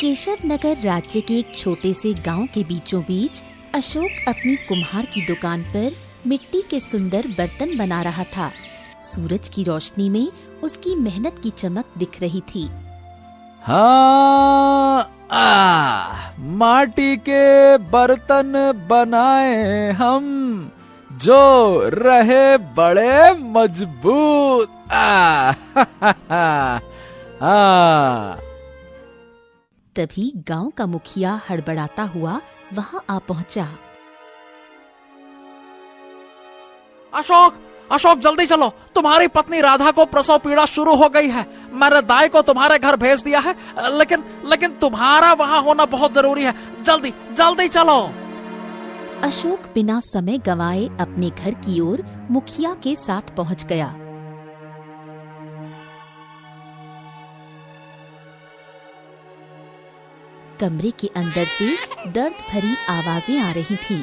केशव नगर राज्य के एक छोटे से गांव के बीचों बीच अशोक अपनी कुम्हार की दुकान पर मिट्टी के सुंदर बर्तन बना रहा था। सूरज की रोशनी में उसकी मेहनत की चमक दिख रही थी। हाँ, माटी के बर्तन बनाए हम, जो रहे बड़े मजबूत। तभी गांव का मुखिया हड़बड़ाता हुआ वहां आ पहुंचा। अशोक, अशोक जल्दी चलो, तुम्हारी पत्नी राधा को प्रसव पीड़ा शुरू हो गई है। मैंने दाई को तुम्हारे घर भेज दिया है, लेकिन तुम्हारा वहां होना बहुत जरूरी है। जल्दी जल्दी चलो। अशोक बिना समय गंवाए अपने घर की ओर मुखिया के साथ पहुंच गया। कमरे के अंदर से दर्द भरी आवाजें आ रही थीं।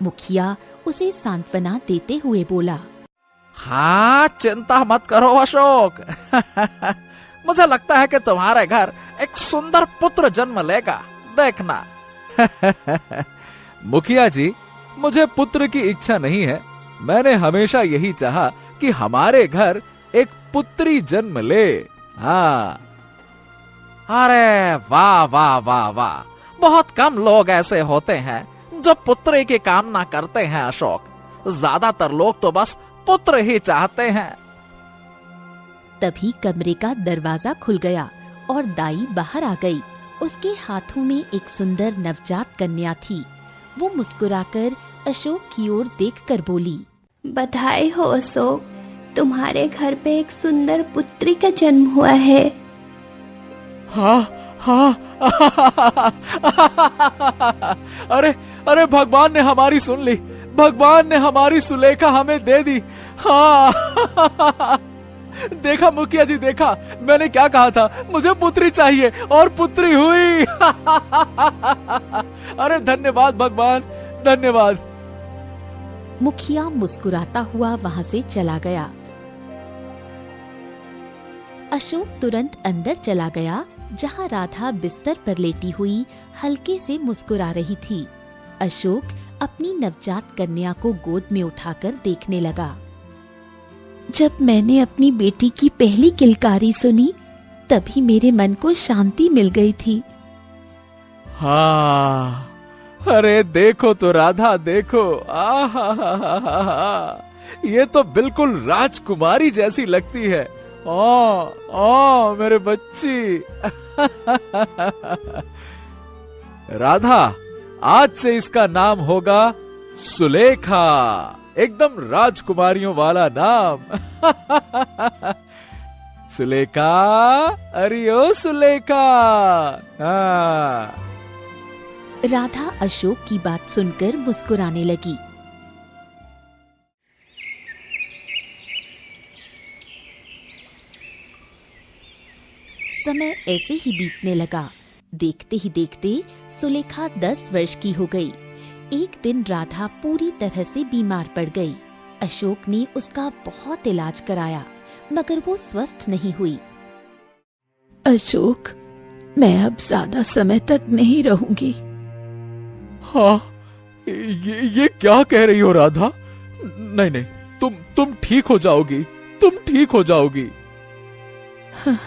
मुखिया उसे सांत्वना देते हुए बोला, हाँ, चिंता मत करो अशोक। मुझे लगता है कि तुम्हारे घर एक सुंदर पुत्र जन्म लेगा, देखना। मुखिया जी, मुझे पुत्र की इच्छा नहीं है। मैंने हमेशा यही चाहा कि हमारे घर एक पुत्री जन्म ले। हाँ। अरे वाह वाह वाह वाह, बहुत कम लोग ऐसे होते हैं जो पुत्र की कामना करते हैं अशोक। ज्यादातर लोग तो बस पुत्र ही चाहते हैं। तभी कमरे का दरवाजा खुल गया और दाई बाहर आ गई। उसके हाथों में एक सुंदर नवजात कन्या थी। वो मुस्कुराकर अशोक की ओर देखकर बोली, बधाई हो अशोक, तुम्हारे घर पे एक सुंदर पुत्री का जन्म हुआ है। हाँ हाँ। अरे भगवान ने हमारी सुन ली। भगवान ने हमारी सुलेखा हमें दे दी। हाँ। देखा मुखिया जी, देखा, मैंने क्या कहा था, मुझे पुत्री चाहिए और पुत्री हुई। अरे धन्यवाद भगवान, धन्यवाद। मुखिया मुस्कुराता हुआ वहां से चला गया। अशोक तुरंत अंदर चला गया, जहां राधा बिस्तर पर लेटी हुई हल्के से मुस्कुरा रही थी। अशोक अपनी नवजात कन्या को गोद में उठाकर देखने लगा। जब मैंने अपनी बेटी की पहली किलकारी सुनी, तभी मेरे मन को शांति मिल गई थी। हाँ, अरे देखो तो राधा, देखो, ये तो बिल्कुल राजकुमारी जैसी लगती है। मेरे बच्ची। राधा, आज से इसका नाम होगा सुलेखा, एकदम राजकुमारियों वाला नाम। सुलेखा, अरे ओ सुलेखा। राधा अशोक की बात सुनकर मुस्कुराने लगी। समय ऐसे ही बीतने लगा। देखते ही देखते सुलेखा 10 वर्ष की हो गई। एक दिन राधा पूरी तरह से बीमार पड़ गई। अशोक ने उसका बहुत इलाज कराया, मगर वो स्वस्थ नहीं हुई। अशोक, मैं अब ज्यादा समय तक नहीं रहूंगी। हाँ, ये क्या कह रही हो राधा? नहीं नहीं, तुम ठीक हो जाओगी, तुम ठीक हो जाओगी। हाँ,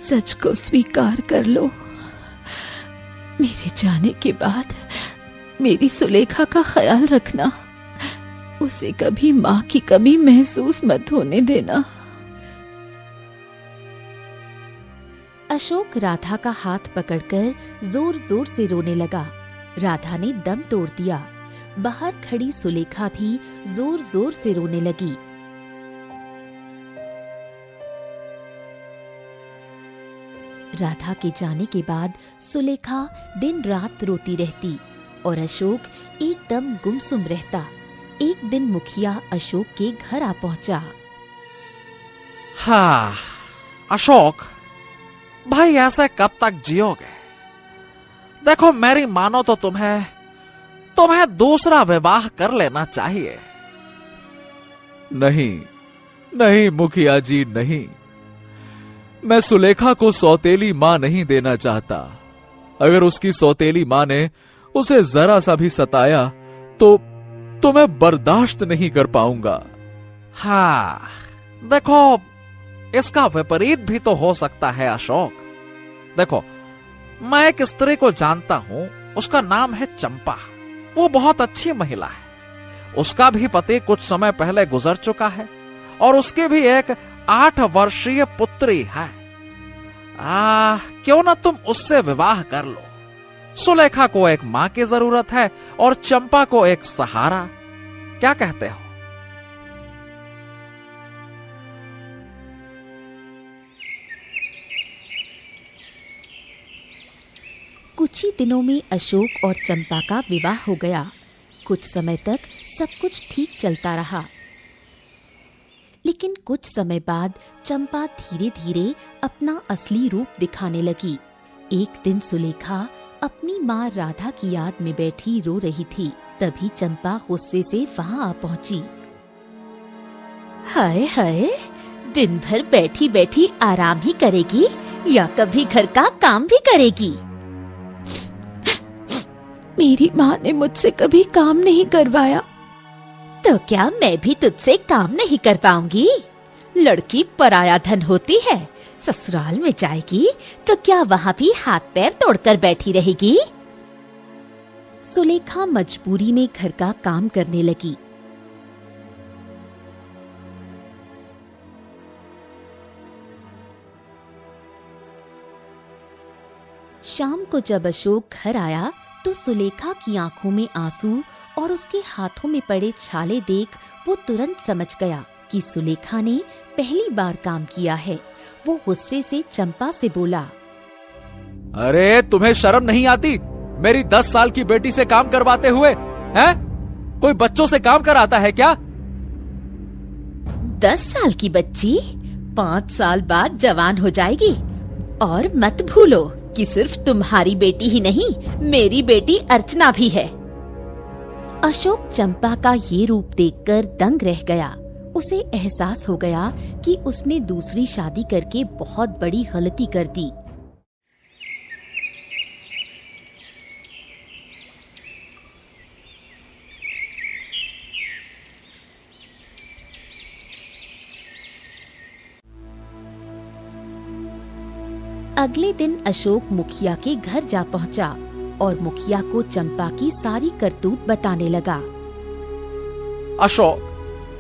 सच को स्वीकार कर लो। मेरे जाने के बाद मेरी सुलेखा का ख्याल रखना। उसे कभी माँ की कमी महसूस मत होने देना। अशोक राधा का हाथ पकड़कर जोर जोर से रोने लगा। राधा ने दम तोड़ दिया। बाहर खड़ी सुलेखा भी जोर जोर से रोने लगी। राधा के जाने के बाद सुलेखा दिन रात रोती रहती और अशोक एकदम गुमसुम रहता। एक दिन मुखिया अशोक के घर आ पहुंचा। हाँ, अशोक भाई, ऐसे कब तक जियोगे? देखो, मेरी मानो तो तुम्हें दूसरा विवाह कर लेना चाहिए। नहीं नहीं मुखिया जी, नहीं। मैं सुलेखा को सौतेली मां नहीं देना चाहता। अगर उसकी सौतेली मां ने उसे जरा सा भी सताया तो मैं बर्दाश्त नहीं कर पाऊंगा। हाँ, देखो, इसका विपरीत भी तो हो सकता है अशोक। देखो, मैं एक स्त्री को जानता हूं, उसका नाम है चंपा। वो बहुत अच्छी महिला है। उसका भी पति कुछ समय पहले गुजर चुका है और उसकी भी एक 8 वर्षीय पुत्री है। क्यों ना तुम उससे विवाह कर लो। सुलेखा को एक मां की जरूरत है और चंपा को एक सहारा। क्या कहते हो? कुछ ही दिनों में अशोक और चंपा का विवाह हो गया। कुछ समय तक सब कुछ ठीक चलता रहा, लेकिन कुछ समय बाद चंपा धीरे धीरे अपना असली रूप दिखाने लगी। एक दिन सुलेखा अपनी माँ राधा की याद में बैठी रो रही थी। तभी चंपा गुस्से से वहां आ पहुंची। हाय हाय, दिन भर बैठी बैठी आराम ही करेगी या कभी घर का काम भी करेगी? मेरी माँ ने मुझसे कभी काम नहीं करवाया, तो क्या मैं भी तुझसे काम नहीं कर पाऊंगी? लड़की पराया धन होती है। ससुराल में जाएगी तो क्या वहाँ भी हाथ पैर तोड़कर बैठी रहेगी? सुलेखा मजबूरी में घर का काम करने लगी। शाम को जब अशोक घर आया तो सुलेखा की आंखों में आंसू और उसके हाथों में पड़े छाले देख वो तुरंत समझ गया कि सुलेखा ने पहली बार काम किया है। वो गुस्से से चंपा से बोला, अरे तुम्हें शर्म नहीं आती? मेरी 10 साल की बेटी से काम करवाते हुए हैं? कोई बच्चों से काम कराता है क्या? 10 साल की बच्ची 5 साल बाद जवान हो जाएगी। और मत भूलो कि सिर्फ तुम्हारी बेटी ही नहीं, मेरी बेटी अर्चना भी है। अशोक चंपा का ये रूप देखकर दंग रह गया। उसे एहसास हो गया कि उसने दूसरी शादी करके बहुत बड़ी गलती कर दी। अगले दिन अशोक मुखिया के घर जा पहुंचा और मुखिया को चंपा की सारी करतूत बताने लगा। अशोक,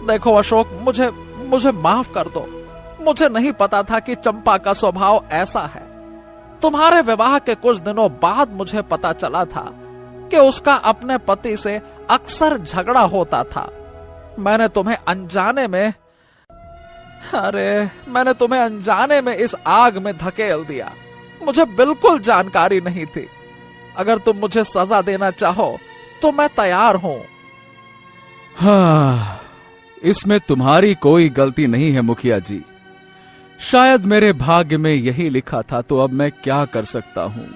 देखो अशोक, मुझे माफ कर दो। मुझे नहीं पता था कि चंपा का स्वभाव ऐसा है। तुम्हारे विवाह के कुछ दिनों बाद मुझे पता चला था कि उसका अपने पति से अक्सर झगड़ा होता था। मैंने तुम्हें अनजाने में इस आग में धकेल दिया। मुझे बिल्कुल जानकारी नहीं थी। अगर तुम मुझे सजा देना चाहो तो मैं तैयार हूं। हाँ, इसमें तुम्हारी कोई गलती नहीं है मुखिया जी। शायद मेरे भाग्य में यही लिखा था, तो अब मैं क्या कर सकता हूं।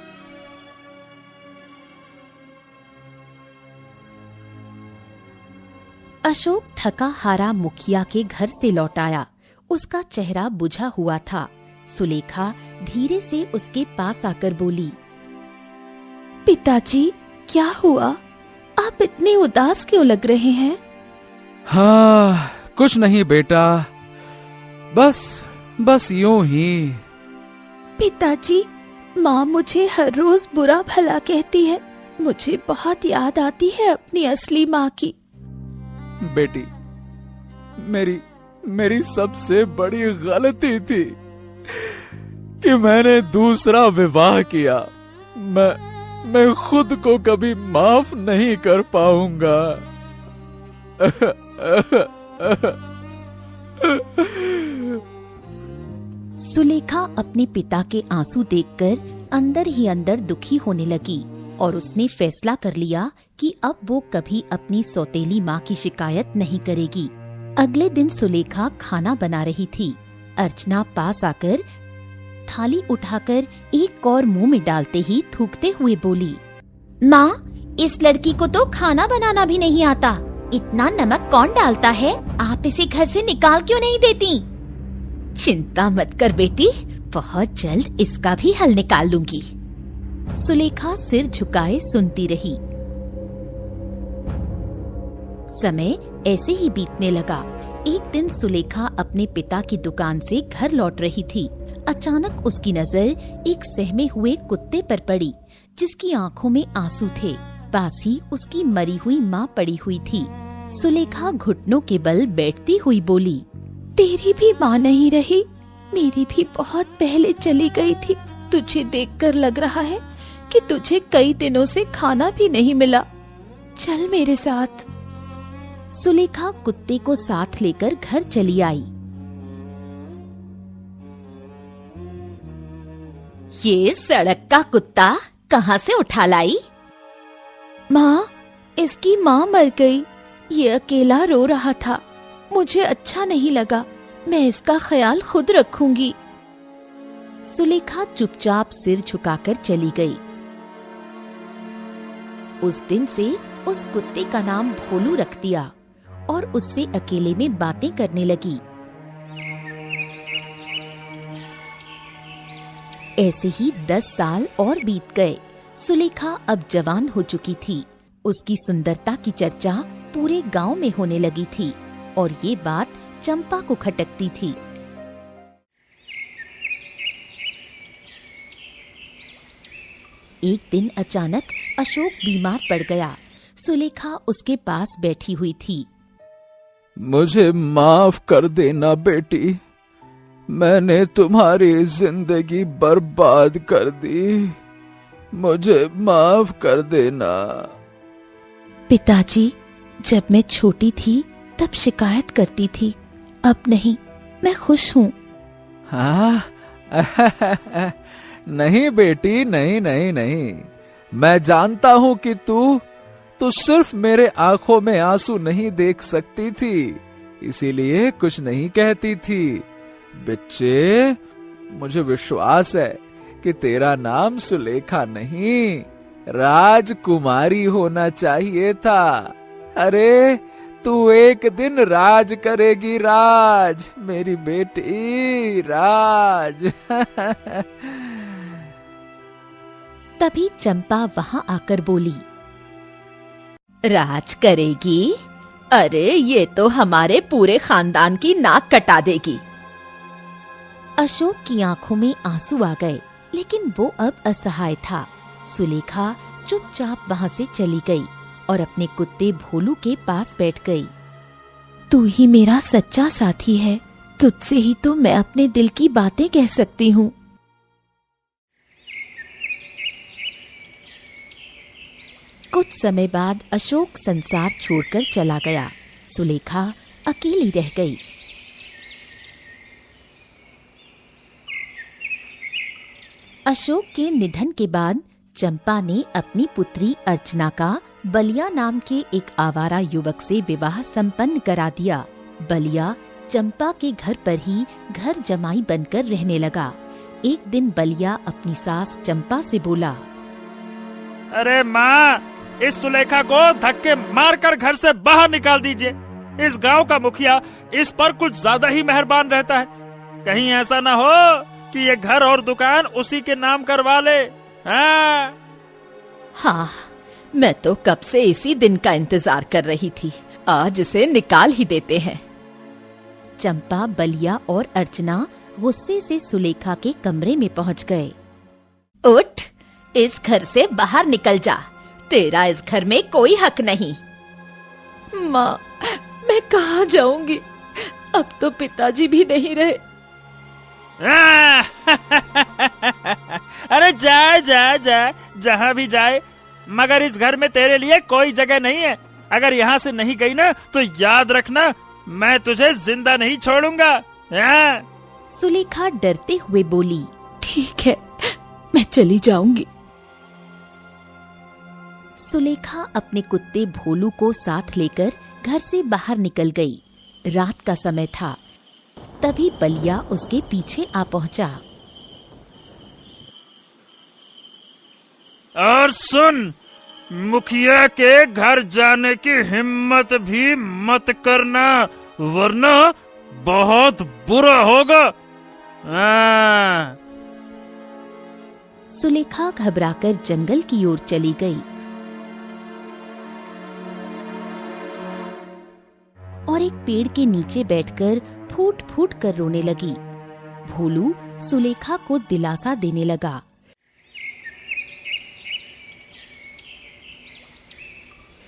अशोक थका हारा मुखिया के घर से लौट आया। उसका चेहरा बुझा हुआ था। सुलेखा धीरे से उसके पास आकर बोली, पिताजी, क्या हुआ? आप इतने उदास क्यों लग रहे हैं? हाँ, कुछ नहीं बेटा, बस यूं ही। पिताजी, माँ मुझे हर रोज बुरा भला कहती है। मुझे बहुत याद आती है अपनी असली माँ की। बेटी, मेरी सबसे बड़ी गलती थी कि मैंने दूसरा विवाह किया। मैं खुद को कभी माफ नहीं कर पाऊंगा। सुलेखा अपने पिता के आंसू देखकर अंदर ही अंदर दुखी होने लगी और उसने फैसला कर लिया कि अब वो कभी अपनी सौतेली माँ की शिकायत नहीं करेगी। अगले दिन सुलेखा खाना बना रही थी। अर्चना पास आकर थाली उठाकर एक और मुंह में डालते ही थूकते हुए बोली, माँ, इस लड़की को तो खाना बनाना भी नहीं आता। इतना नमक कौन डालता है? आप इसे घर से निकाल क्यों नहीं देती? चिंता मत कर बेटी, बहुत जल्द इसका भी हल निकाल लूंगी। सुलेखा सिर झुकाए सुनती रही। समय ऐसे ही बीतने लगा। एक दिन सुलेखा अपने पिता की दुकान से घर लौट रही थी। अचानक उसकी नजर एक सहमे हुए कुत्ते पर पड़ी, जिसकी आंखों में आंसू थे। पास ही उसकी मरी हुई माँ पड़ी हुई थी। सुलेखा घुटनों के बल बैठती हुई बोली, तेरी भी माँ नहीं रही, मेरी भी बहुत पहले चली गई थी। तुझे देखकर लग रहा है कि तुझे कई दिनों से खाना भी नहीं मिला। चल मेरे साथ। सुलेखा कुत्ते को साथ लेकर घर चली आई। ये सड़क का कुत्ता कहाँ से उठा लाई? माँ, इसकी माँ मर गई। ये अकेला रो रहा था। मुझे अच्छा नहीं लगा। मैं इसका ख्याल खुद रखूंगी। सुलेखा चुपचाप सिर झुकाकर चली गई। उस दिन से उस कुत्ते का नाम भोलू रख दिया और उससे अकेले में बातें करने लगी। ऐसे ही 10 साल और बीत गए। सुलेखा अब जवान हो चुकी थी। उसकी सुंदरता की चर्चा पूरे गांव में होने लगी थी और ये बात चंपा को खटकती थी। एक दिन अचानक अशोक बीमार पड़ गया। सुलेखा उसके पास बैठी हुई थी। मुझे माफ कर देना बेटी, मैंने तुम्हारी जिंदगी बर्बाद कर दी। मुझे माफ कर देना। पिताजी, जब मैं छोटी थी तब शिकायत करती थी, अब नहीं। मैं खुश हूँ। हाँ? नहीं बेटी, नहीं नहीं नहीं। मैं जानता हूँ कि तू सिर्फ मेरे आंखों में आंसू नहीं देख सकती थी, इसीलिए कुछ नहीं कहती थी। बच्चे, मुझे विश्वास है कि तेरा नाम सुलेखा नहीं, राजकुमारी होना चाहिए था। अरे, तू एक दिन राज करेगी, राज, मेरी बेटी, राज। तभी चंपा वहां आकर बोली, राज करेगी? अरे, ये तो हमारे पूरे खानदान की नाक कटा देगी। अशोक की आंखों में आंसू आ गए, लेकिन वो अब असहाय था। सुलेखा चुपचाप वहां से चली गई और अपने कुत्ते भोलू के पास बैठ गई। तू ही मेरा सच्चा साथी है। तुझसे ही तो मैं अपने दिल की बातें कह सकती हूँ। कुछ समय बाद अशोक संसार छोड़कर चला गया। सुलेखा अकेली रह गई। अशोक के निधन के बाद चंपा ने अपनी पुत्री अर्चना का बलिया नाम के एक आवारा युवक से विवाह संपन्न करा दिया। बलिया चंपा के घर पर ही घर जमाई बनकर रहने लगा। एक दिन बलिया अपनी सास चंपा से बोला, अरे माँ, इस सुलेखा को धक्के मारकर घर से बाहर निकाल दीजिए। इस गांव का मुखिया इस पर कुछ ज्यादा ही मेहरबान रहता है। कहीं ऐसा ना हो कि ये घर और दुकान उसी के नाम करवा ले। हाँ, मैं तो कब से इसी दिन का इंतजार कर रही थी। आज इसे निकाल ही देते हैं। चंपा, बलिया और अर्चना गुस्से से सुलेखा के कमरे में पहुंच गए। उठ, इस घर से बाहर निकल जा। तेरा इस घर में कोई हक नहीं। माँ, मैं कहाँ जाऊंगी? अब तो पिताजी भी नहीं रहे। अरे जाए जाए जाए, जहाँ भी जाए, मगर इस घर में तेरे लिए कोई जगह नहीं है। अगर यहाँ से नहीं गई ना तो याद रखना, मैं तुझे जिंदा नहीं छोड़ूंगा। सुलेखा डरते हुए बोली, ठीक है, मैं चली जाऊंगी। सुलेखा अपने कुत्ते भोलू को साथ लेकर घर से बाहर निकल गई। रात का समय था। तभी बलिया उसके पीछे आ पहुंचा। और सुन, मुखिया के घर जाने की हिम्मत भी मत करना, वरना बहुत बुरा होगा। सुलेखा घबराकर जंगल की ओर चली गई और एक पेड़ के नीचे बैठकर फूट फूट कर रोने लगी। भोलू सुलेखा को दिलासा देने लगा।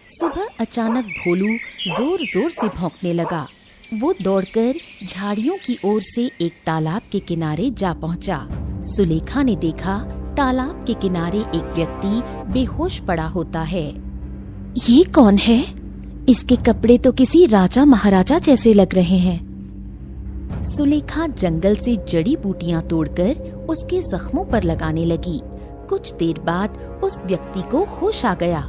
सुबह अचानक भोलू जोर जोर से भौंकने लगा। वो दौड़कर झाड़ियों की ओर से एक तालाब के किनारे जा पहुंचा। सुलेखा ने देखा तालाब के किनारे एक व्यक्ति बेहोश पड़ा होता है। ये कौन है? इसके कपड़े तो किसी राजा महाराजा जैसे लग रहे हैं। सुलेखा जंगल से जड़ी बूटियां तोड़कर उसके जख्मों पर लगाने लगी। कुछ देर बाद उस व्यक्ति को होश आ गया।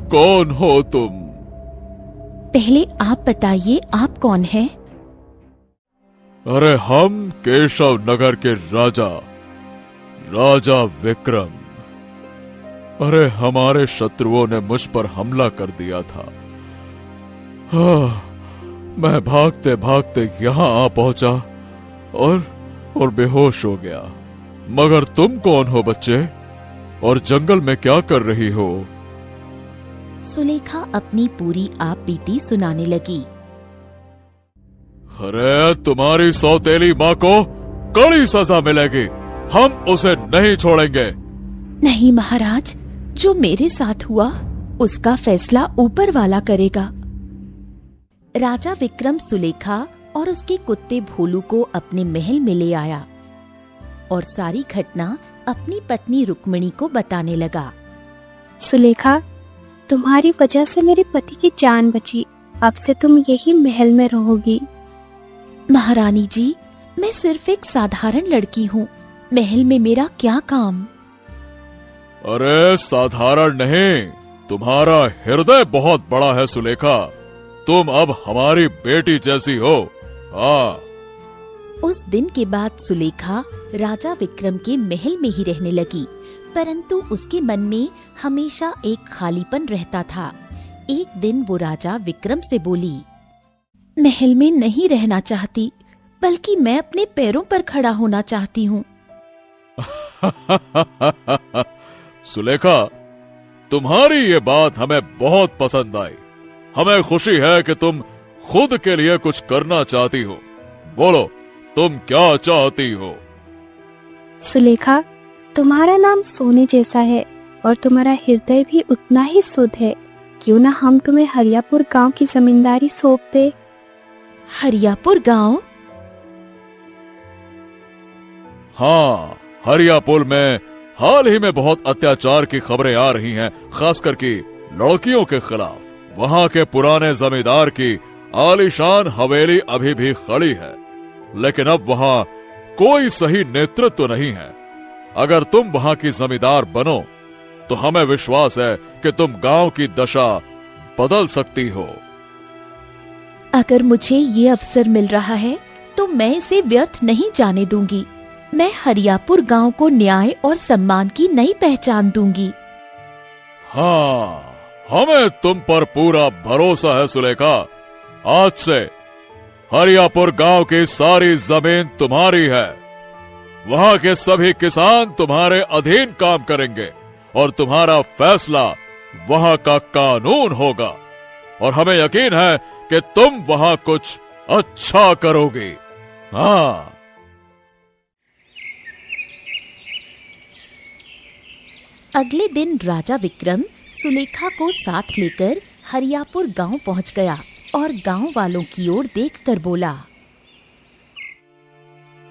कौन हो तुम? पहले आप बताइए, आप कौन हैं? अरे हम केशव नगर के राजा विक्रम। अरे हमारे शत्रुओं ने मुझ पर हमला कर दिया था। मैं भागते भागते यहाँ आ पहुंचा और बेहोश हो गया। मगर तुम कौन हो बच्चे, और जंगल में क्या कर रही हो? सुलेखा अपनी पूरी आप बीती सुनाने लगी। अरे तुम्हारी सौतेली माँ को कड़ी सजा मिलेगी, हम उसे नहीं छोड़ेंगे। नहीं महाराज, जो मेरे साथ हुआ उसका फैसला ऊपर वाला करेगा। राजा विक्रम सुलेखा और उसके कुत्ते भोलू को अपने महल में ले आया और सारी घटना अपनी पत्नी रुक्मिणी को बताने लगा। सुलेखा, तुम्हारी वजह से मेरे पति की जान बची। अब से तुम यही महल में रहोगी। महारानी जी, मैं सिर्फ एक साधारण लड़की हूँ, महल में मेरा क्या काम? अरे साधारण नहीं, तुम्हारा हृदय बहुत बड़ा है सुलेखा। तुम अब हमारी बेटी जैसी हो। हाँ। उस दिन के बाद सुलेखा राजा विक्रम के महल में ही रहने लगी, परंतु उसके मन में हमेशा एक खालीपन रहता था। एक दिन वो राजा विक्रम से बोली, महल में नहीं रहना चाहती, बल्कि मैं अपने पैरों पर खड़ा होना चाहती हूँ। सुलेखा, तुम्हारी ये बात हमें बहुत पसंद आई। हमें खुशी है कि तुम खुद के लिए कुछ करना चाहती हो। बोलो, तुम क्या चाहती हो? सुलेखा, तुम्हारा नाम सोने जैसा है और तुम्हारा हृदय भी उतना ही शुद्ध है। क्यों ना हम तुम्हें हरियापुर गांव की जमींदारी सौंप दे। हरियापुर गांव? हाँ, हरियापुर में हाल ही में बहुत अत्याचार की खबरें आ रही हैं, खासकर की लड़कियों के खिलाफ। वहाँ के पुराने जमींदार की आलीशान हवेली अभी भी खड़ी है, लेकिन अब वहाँ कोई सही नेतृत्व नहीं है। अगर तुम वहाँ की जमींदार बनो तो हमें विश्वास है कि तुम गांव की दशा बदल सकती हो। अगर मुझे ये अवसर मिल रहा है तो मैं इसे व्यर्थ नहीं जाने दूंगी। मैं हरियापुर गांव को न्याय और सम्मान की नई पहचान दूंगी। हाँ, हमें तुम पर पूरा भरोसा है सुलेखा। आज से हरियापुर गांव की सारी जमीन तुम्हारी है। वहाँ के सभी किसान तुम्हारे अधीन काम करेंगे और तुम्हारा फैसला वहाँ का कानून होगा। और हमें यकीन है कि तुम वहाँ कुछ अच्छा करोगे। हाँ। अगले दिन राजा विक्रम सुलेखा को साथ लेकर हरियापुर गांव पहुंच गया और गांव वालों की ओर देखकर बोला,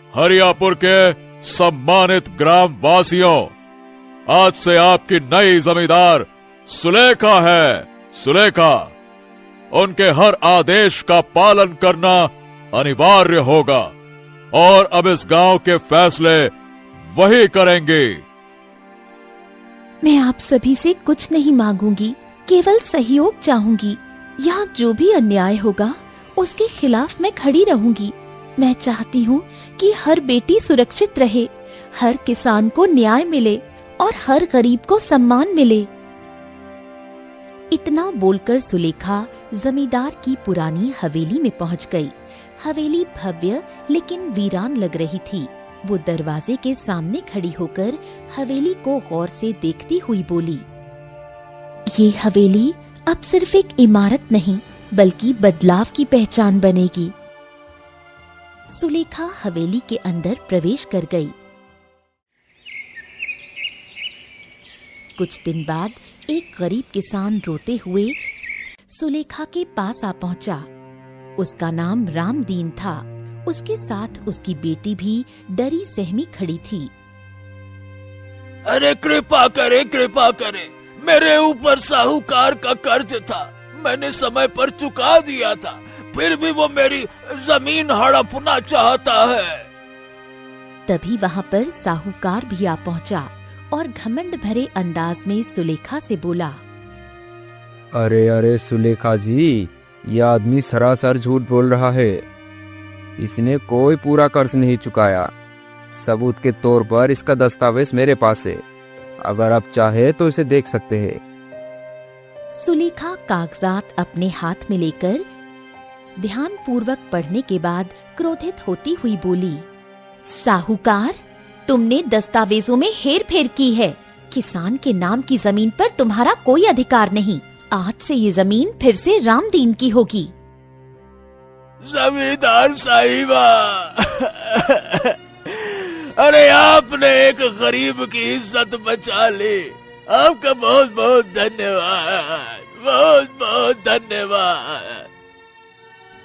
हरियापुर के सम्मानित ग्राम वासियों, आज से आपकी नई जमींदार सुलेखा है। सुलेखा, उनके हर आदेश का पालन करना अनिवार्य होगा और अब इस गांव के फैसले वही करेंगे। मैं आप सभी से कुछ नहीं मांगूंगी, केवल सहयोग चाहूंगी। यहाँ जो भी अन्याय होगा उसके खिलाफ मैं खड़ी रहूंगी। मैं चाहती हूँ कि हर बेटी सुरक्षित रहे, हर किसान को न्याय मिले और हर गरीब को सम्मान मिले। इतना बोलकर सुलेखा जमींदार की पुरानी हवेली में पहुंच गई। हवेली भव्य लेकिन वीरान लग रही थी। वो दरवाजे के सामने खड़ी होकर हवेली को गौर से देखती हुई बोली, ये हवेली अब सिर्फ एक इमारत नहीं बल्कि बदलाव की पहचान बनेगी। सुलेखा हवेली के अंदर प्रवेश कर गई। कुछ दिन बाद एक गरीब किसान रोते हुए सुलेखा के पास आ पहुंचा। उसका नाम रामदीन था। उसके साथ उसकी बेटी भी डरी सहमी खड़ी थी। अरे कृपा करे, मेरे ऊपर साहूकार का कर्ज था, मैंने समय पर चुका दिया था, फिर भी वो मेरी जमीन हड़पना चाहता है। तभी वहाँ पर साहूकार भी आ पहुँचा और घमंड भरे अंदाज में सुलेखा से बोला, अरे सुलेखा जी, ये आदमी सरासर झूठ बोल रहा है। इसने कोई पूरा कर्ज नहीं चुकाया। सबूत के तौर पर इसका दस्तावेज मेरे पास है, अगर आप चाहे तो इसे देख सकते हैं। सुलेखा कागजात अपने हाथ में लेकर ध्यान पूर्वक पढ़ने के बाद क्रोधित होती हुई बोली, साहूकार, तुमने दस्तावेजों में हेरफेर की है। किसान के नाम की जमीन पर तुम्हारा कोई अधिकार नहीं। आज से ये जमीन फिर से रामदीन की होगी। जमींदार साहिबा, अरे आपने एक गरीब की इज्जत बचा ली, आपका बहुत बहुत धन्यवाद, बहुत बहुत धन्यवाद।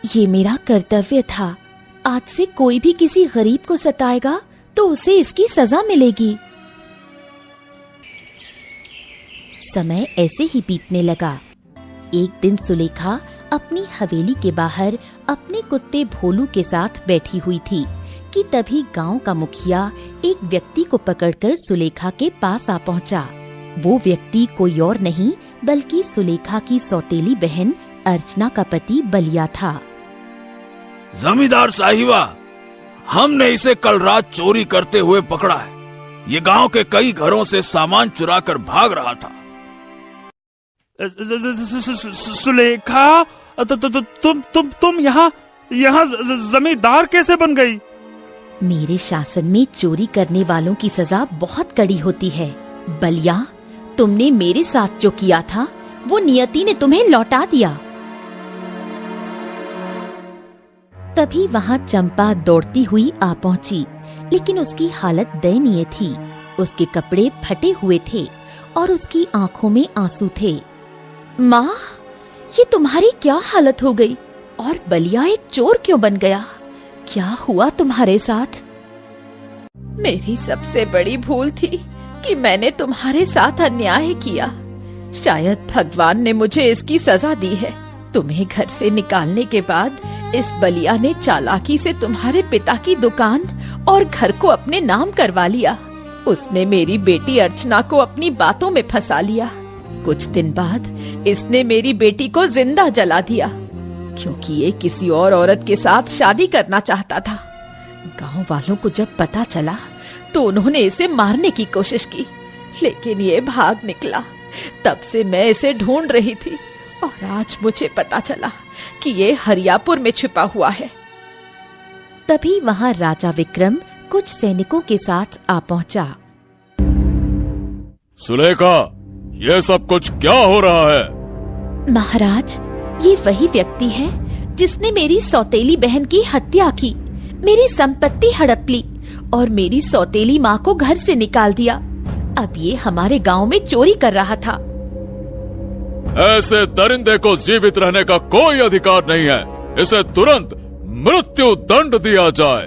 ये मेरा कर्तव्य था। आज से कोई भी किसी गरीब को सताएगा तो उसे इसकी सजा मिलेगी। समय ऐसे ही बीतने लगा। एक दिन सुलेखा अपनी हवेली के बाहर अपने कुत्ते भोलू के साथ बैठी हुई थी कि तभी गांव का मुखिया एक व्यक्ति को पकड़कर सुलेखा के पास आ पहुंचा। वो व्यक्ति कोई और नहीं बल्कि सुलेखा की सौतेली बहन अर्चना का पति बलिया था। जमींदार साहिबा, हमने इसे कल रात चोरी करते हुए पकड़ा है। ये गांव के कई घरों से सामान चुरा कर भाग रहा था। सुलेखा, तुम यहाँ जमींदार कैसे बन गई? मेरे शासन में चोरी करने वालों की सजा बहुत कड़ी होती है। बलिया, तुमने मेरे साथ जो किया था वो नियति ने तुम्हें लौटा दिया। तभी वहाँ चंपा दौड़ती हुई आ पहुँची, लेकिन उसकी हालत दयनीय थी। उसके कपड़े फटे हुए थे और उसकी आंखों में आंसू थे। माँ, ये तुम्हारी क्या हालत हो गई? और बलिया एक चोर क्यों बन गया? क्या हुआ तुम्हारे साथ? मेरी सबसे बड़ी भूल थी कि मैंने तुम्हारे साथ अन्याय किया। शायद भगवान ने मुझे इसकी सजा दी है। तुम्हें घर से निकालने के बाद इस बलिया ने चालाकी से तुम्हारे पिता की दुकान और घर को अपने नाम करवा लिया। उसने मेरी बेटी अर्चना को अपनी बातों में फंसा लिया। कुछ दिन बाद इसने मेरी बेटी को जिंदा जला दिया, क्योंकि ये किसी और औरत के साथ शादी करना चाहता था। गांव वालों को जब पता चला तो उन्होंने इसे मारने की कोशिश की, लेकिन ये भाग निकला। तब से मैं इसे ढूंढ रही थी और आज मुझे पता चला कि ये हरियापुर में छिपा हुआ है। तभी वहाँ राजा विक्रम कुछ सैनिकों के साथ आ पहुँचा। सुलेखा, ये सब कुछ क्या हो रहा है? महाराज, ये वही व्यक्ति है जिसने मेरी सौतेली बहन की हत्या की, मेरी संपत्ति हड़प ली और मेरी सौतेली माँ को घर से निकाल दिया। अब ये हमारे गांव में चोरी कर रहा था। ऐसे दरिंदे को जीवित रहने का कोई अधिकार नहीं है। इसे तुरंत मृत्यु दंड दिया जाए।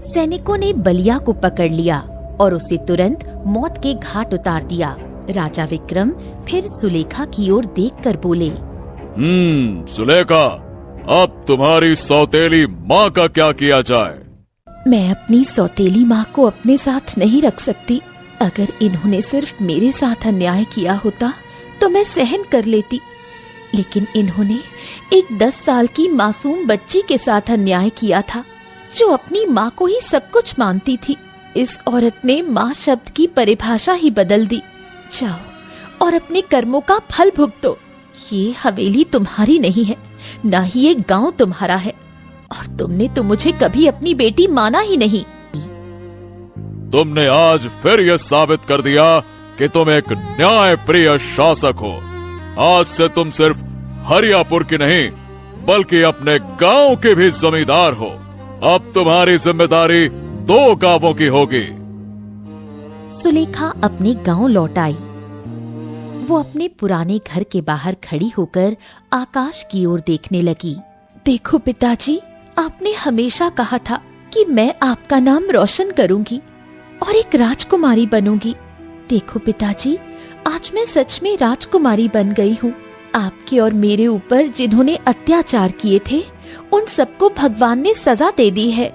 सैनिकों ने बलिया को पकड़ लिया और उसे तुरंत मौत के घाट उतार दिया। राजा विक्रम फिर सुलेखा की ओर देखकर बोले, सुलेखा, अब तुम्हारी सौतेली माँ का क्या किया जाए? मैं अपनी सौतेली माँ को अपने साथ नहीं रख सकती। अगर इन्होंने सिर्फ मेरे साथ अन्याय किया होता तो मैं सहन कर लेती, लेकिन इन्होंने एक 10 साल की मासूम बच्ची के साथ अन्याय किया था, जो अपनी माँ को ही सब कुछ मानती थी। इस औरत ने माँ शब्द की परिभाषा ही बदल दी। जाओ और अपने कर्मों का फल भुगतो। ये हवेली तुम्हारी नहीं है, ना ही ये गांव तुम्हारा है, और तुमने तो मुझे कभी अपनी बेटी माना ही नहीं। तुमने आज फिर यह साबित कर दिया कि तुम एक न्याय प्रिय शासक हो। आज से तुम सिर्फ हरियापुर की नहीं बल्कि अपने गांव के भी जमींदार हो। अब तुम्हारी जिम्मेदारी 2 गांवों की होगी। सुलेखा अपने गांव लौट आई। वो अपने पुराने घर के बाहर खड़ी होकर आकाश की ओर देखने लगी। देखो पिताजी, आपने हमेशा कहा था कि मैं आपका नाम रोशन करूंगी और एक राजकुमारी बनूंगी। देखो पिताजी, आज मैं सच में राजकुमारी बन गई हूँ। आपके और मेरे ऊपर जिन्होंने अत्याचार किए थे, उन सबको भगवान ने सजा दे दी है।